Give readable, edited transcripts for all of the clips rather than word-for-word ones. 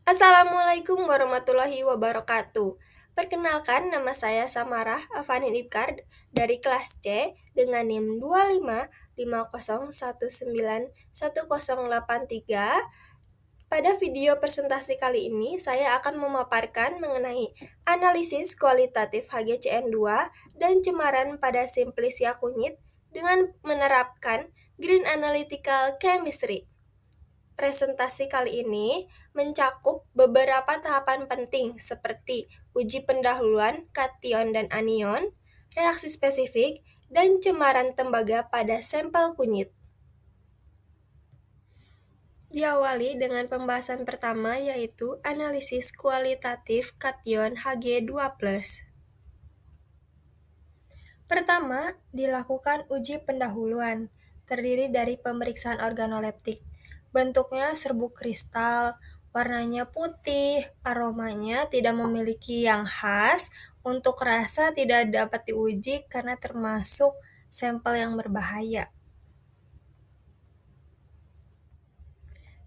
Assalamualaikum warahmatullahi wabarakatuh. Perkenalkan, nama saya Samarah Afani Ibkar dari kelas C dengan NIM 2550191083. Pada video presentasi kali ini, saya akan memaparkan mengenai analisis kualitatif HGCN2 dan cemaran pada simplisia kunyit dengan menerapkan Green Analytical Chemistry. Presentasi kali ini mencakup beberapa tahapan penting seperti uji pendahuluan kation dan anion, reaksi spesifik, dan cemaran tembaga pada sampel kunyit. Diawali dengan pembahasan pertama yaitu analisis kualitatif kation Hg2+. Pertama, dilakukan uji pendahuluan, terdiri dari pemeriksaan organoleptik. Bentuknya serbuk kristal, warnanya putih, aromanya tidak memiliki yang khas, untuk rasa tidak dapat diuji karena termasuk sampel yang berbahaya.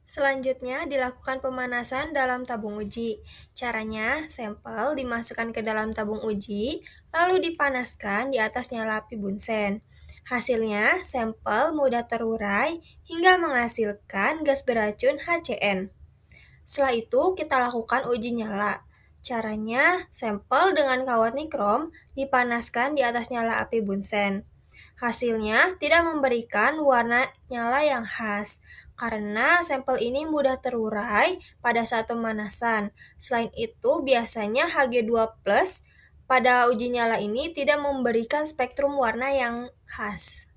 Selanjutnya, dilakukan pemanasan dalam tabung uji. Caranya, sampel dimasukkan ke dalam tabung uji, lalu dipanaskan di atas nyala api bunsen. Hasilnya, sampel mudah terurai hingga menghasilkan gas beracun HCN. Setelah itu, kita lakukan uji nyala. Caranya, sampel dengan kawat nikrom dipanaskan di atas nyala api bunsen. Hasilnya tidak memberikan warna nyala yang khas, karena sampel ini mudah terurai pada saat pemanasan. Selain itu, biasanya Hg2+ pada uji nyala ini tidak memberikan spektrum warna yang khas.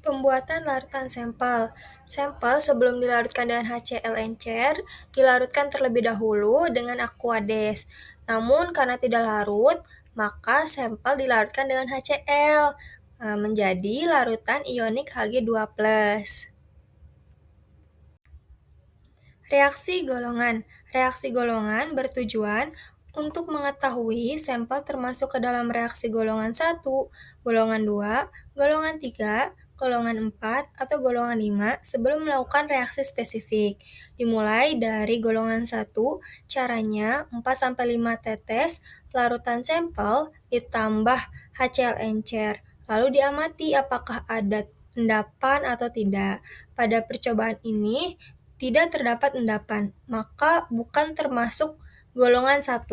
Pembuatan larutan sampel. Sampel sebelum dilarutkan dengan HCl encer, dilarutkan terlebih dahulu dengan Aquades. Namun karena tidak larut, maka sampel dilarutkan dengan HCl, menjadi larutan ionik Hg2+. Reaksi golongan. Reaksi golongan bertujuan untuk mengetahui sampel termasuk ke dalam reaksi golongan 1, golongan 2, golongan 3, golongan 4, atau golongan 5 sebelum melakukan reaksi spesifik. Dimulai dari golongan 1, caranya 4-5 tetes larutan sampel ditambah HCl encer, lalu diamati apakah ada endapan atau tidak. Pada percobaan ini, tidak terdapat endapan, maka bukan termasuk golongan 1.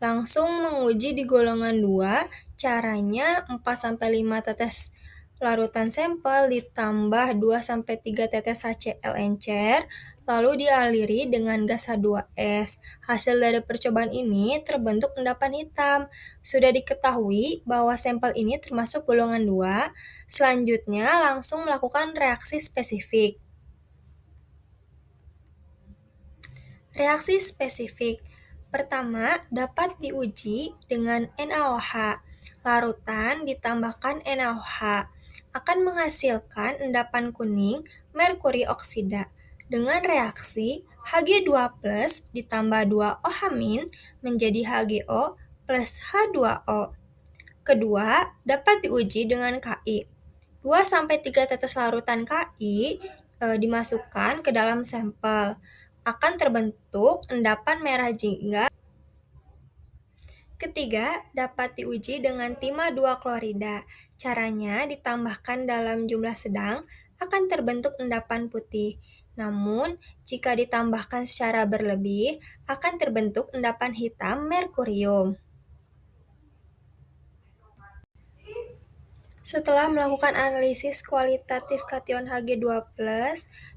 Langsung menguji di golongan 2, caranya 4-5 tetes larutan sampel ditambah 2-3 tetes HCl encer, lalu dialiri dengan gas H2S. Hasil dari percobaan ini terbentuk endapan hitam. Sudah diketahui bahwa sampel ini termasuk golongan 2, selanjutnya langsung melakukan reaksi spesifik. Reaksi spesifik. Pertama, dapat diuji dengan NaOH. Larutan ditambahkan NaOH akan menghasilkan endapan kuning merkuri oksida dengan reaksi Hg2+ ditambah 2OH- menjadi HgO plus H2O. Kedua, dapat diuji dengan Ki. 2-3 tetes larutan Ki dimasukkan ke dalam sampel. Akan terbentuk endapan merah jingga. Ketiga, dapat diuji dengan timah 2 klorida. Caranya ditambahkan dalam jumlah sedang akan terbentuk endapan putih. Namun, jika ditambahkan secara berlebih, akan terbentuk endapan hitam merkurium. Setelah melakukan analisis kualitatif kation Hg2+,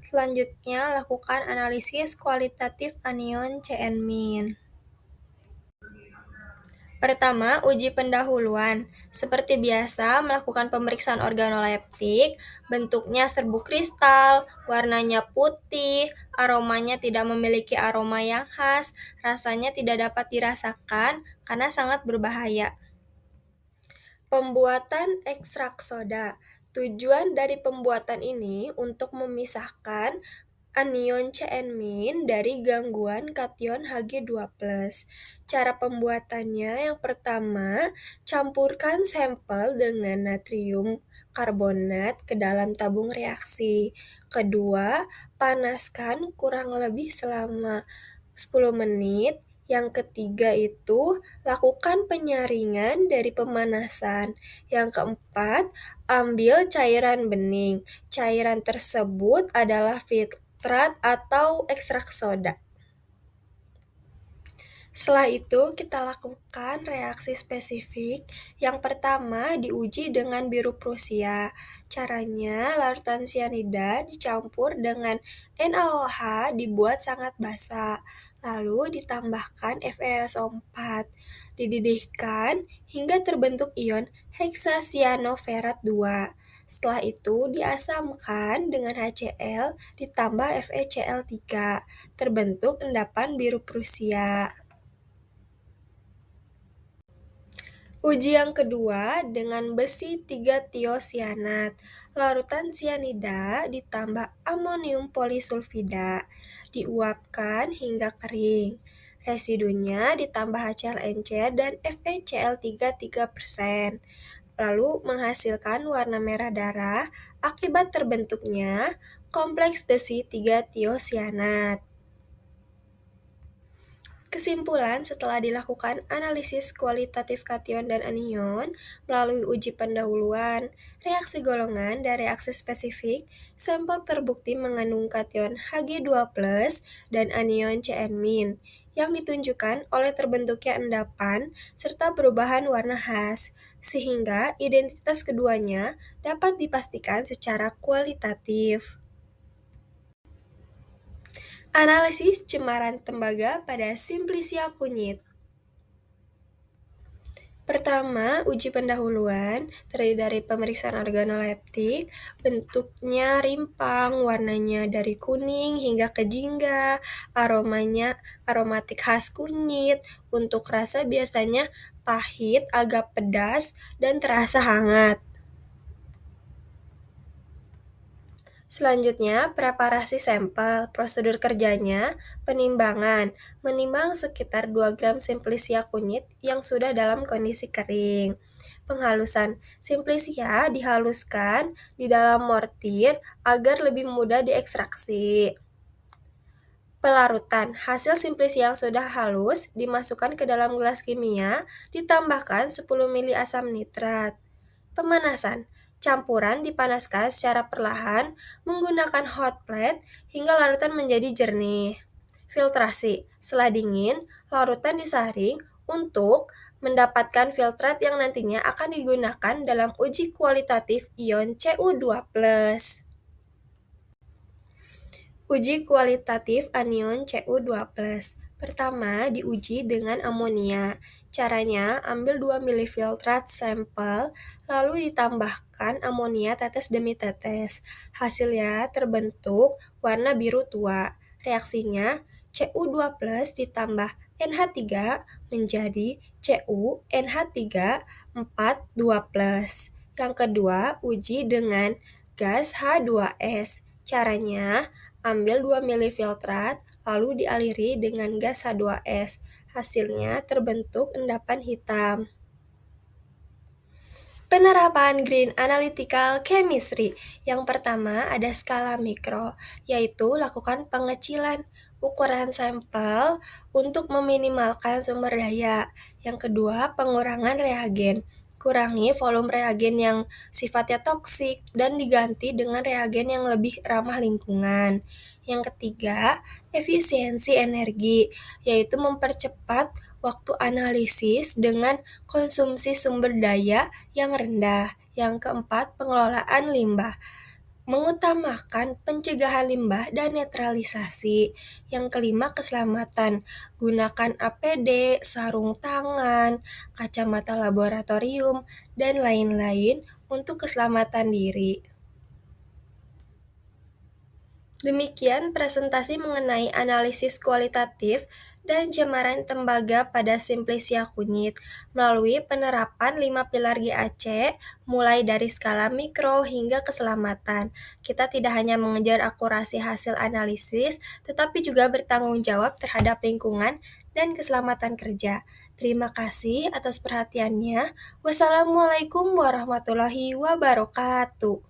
selanjutnya lakukan analisis kualitatif anion Cn-. Pertama, uji pendahuluan. Seperti biasa, melakukan pemeriksaan organoleptik, bentuknya serbuk kristal, warnanya putih, aromanya tidak memiliki aroma yang khas, rasanya tidak dapat dirasakan karena sangat berbahaya. Pembuatan ekstrak soda. Tujuan dari pembuatan ini untuk memisahkan anion Cn- dari gangguan kation Hg2+. Cara pembuatannya yang pertama, campurkan sampel dengan natrium karbonat ke dalam tabung reaksi. Kedua, panaskan kurang lebih selama 10 menit. Yang ketiga itu, lakukan penyaringan dari pemanasan. Yang keempat, ambil cairan bening. Cairan tersebut adalah filtrat atau ekstrak soda. Setelah itu, kita lakukan reaksi spesifik. Yang pertama, diuji dengan biru Prusia. Caranya, larutan sianida dicampur dengan NaOH dibuat sangat basa, lalu ditambahkan FeSO4. Dididihkan hingga terbentuk ion heksacyanoferat 2. Setelah itu diasamkan dengan HCl ditambah FeCl3, terbentuk endapan biru Prusia. Uji yang kedua dengan besi 3 tiosianat, larutan sianida ditambah amonium polisulfida, diuapkan hingga kering. Residunya ditambah HCl encer dan FeCl3 3%, lalu menghasilkan warna merah darah akibat terbentuknya kompleks besi 3 tiosianat. Kesimpulan setelah dilakukan analisis kualitatif kation dan anion melalui uji pendahuluan, reaksi golongan, dan reaksi spesifik, sampel terbukti mengandung kation Hg2+ dan anion Cn- yang ditunjukkan oleh terbentuknya endapan serta perubahan warna khas, sehingga identitas keduanya dapat dipastikan secara kualitatif. Analisis cemaran tembaga pada Simplicia kunyit. Pertama, uji pendahuluan terdiri dari pemeriksaan organoleptik, bentuknya rimpang, warnanya dari kuning hingga ke jingga, aromanya aromatik khas kunyit, untuk rasa biasanya pahit, agak pedas, dan terasa hangat. Selanjutnya, preparasi sampel. Prosedur kerjanya, penimbangan. Menimbang sekitar 2 gram Simplicia kunyit yang sudah dalam kondisi kering. Penghalusan. Simplicia dihaluskan di dalam mortir agar lebih mudah diekstraksi. Pelarutan. Hasil Simplicia yang sudah halus dimasukkan ke dalam gelas kimia, ditambahkan 10 ml asam nitrat. Pemanasan. Campuran dipanaskan secara perlahan menggunakan hot plate hingga larutan menjadi jernih. Filtrasi. Setelah dingin, larutan disaring untuk mendapatkan filtrat yang nantinya akan digunakan dalam uji kualitatif ion Cu2+. Uji kualitatif anion Cu2+. Pertama, diuji dengan amonia. Caranya, ambil 2 ml filtrat sampel, lalu ditambahkan amonia tetes demi tetes. Hasilnya terbentuk warna biru tua. Reaksinya, Cu2+ ditambah NH3 menjadi CuNH3 4 2+. Yang kedua, uji dengan gas H2S. Caranya, ambil 2 ml filtrat, lalu dialiri dengan gas H2S. Hasilnya terbentuk endapan hitam. Penerapan Green Analytical Chemistry. Yang pertama ada skala mikro, yaitu lakukan pengecilan ukuran sampel untuk meminimalkan sumber daya. Yang kedua, pengurangan reagen. Kurangi volume reagen yang sifatnya toksik dan diganti dengan reagen yang lebih ramah lingkungan. Yang ketiga, efisiensi energi, yaitu mempercepat waktu analisis dengan konsumsi sumber daya yang rendah. Yang keempat, pengelolaan limbah, mengutamakan pencegahan limbah dan netralisasi. Yang kelima, keselamatan. Gunakan APD, sarung tangan, kacamata laboratorium, dan lain-lain untuk keselamatan diri. Demikian presentasi mengenai analisis kualitatif dan cemaran tembaga pada Simplicia kunyit. Melalui penerapan 5 pilar GAC, mulai dari skala mikro hingga keselamatan, kita tidak hanya mengejar akurasi hasil analisis, tetapi juga bertanggung jawab terhadap lingkungan dan keselamatan kerja. Terima kasih atas perhatiannya. Wassalamualaikum warahmatullahi wabarakatuh.